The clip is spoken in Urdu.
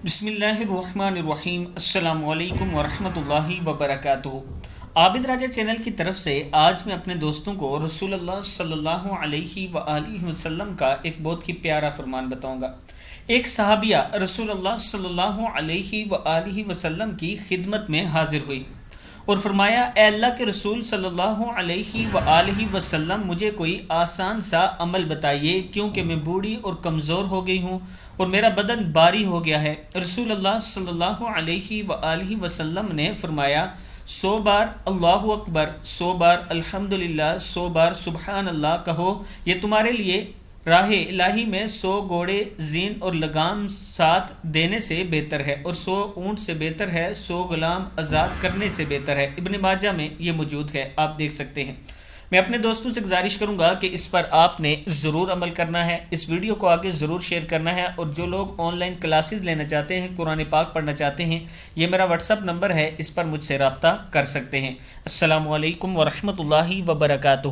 بسم اللہ الرحمن الرحیم۔ السلام علیکم ورحمۃ اللہ وبرکاتہ۔ عابد راجہ چینل کی طرف سے آج میں اپنے دوستوں کو رسول اللہ صلی اللہ علیہ وآلہ وسلم کا ایک بہت ہی پیارا فرمان بتاؤں گا۔ ایک صحابیہ رسول اللہ صلی اللہ علیہ وآلہ وسلم کی خدمت میں حاضر ہوئی اور فرمایا، اے اللہ کے رسول صلی اللہ علیہ وآلہ وسلم، مجھے کوئی آسان سا عمل بتائیے کیونکہ میں بوڑھی اور کمزور ہو گئی ہوں اور میرا بدن بھاری ہو گیا ہے۔ رسول اللہ صلی اللہ علیہ وآلہ وسلم نے فرمایا، 100 بار اللہ اکبر، 100 بار الحمدللہ، 100 بار سبحان اللہ کہو، یہ تمہارے لیے راہ الہی میں 100 گھوڑے زین اور لگام ساتھ دینے سے بہتر ہے، اور 100 اونٹ سے بہتر ہے، 100 غلام آزاد کرنے سے بہتر ہے۔ ابن ماجہ میں یہ موجود ہے، آپ دیکھ سکتے ہیں۔ میں اپنے دوستوں سے گزارش کروں گا کہ اس پر آپ نے ضرور عمل کرنا ہے، اس ویڈیو کو آگے ضرور شیئر کرنا ہے، اور جو لوگ آن لائن کلاسز لینا چاہتے ہیں، قرآن پاک پڑھنا چاہتے ہیں، یہ میرا واٹس اپ نمبر ہے، اس پر مجھ سے رابطہ کر سکتے ہیں۔ السلام علیکم ورحمۃ اللہ وبرکاتہ۔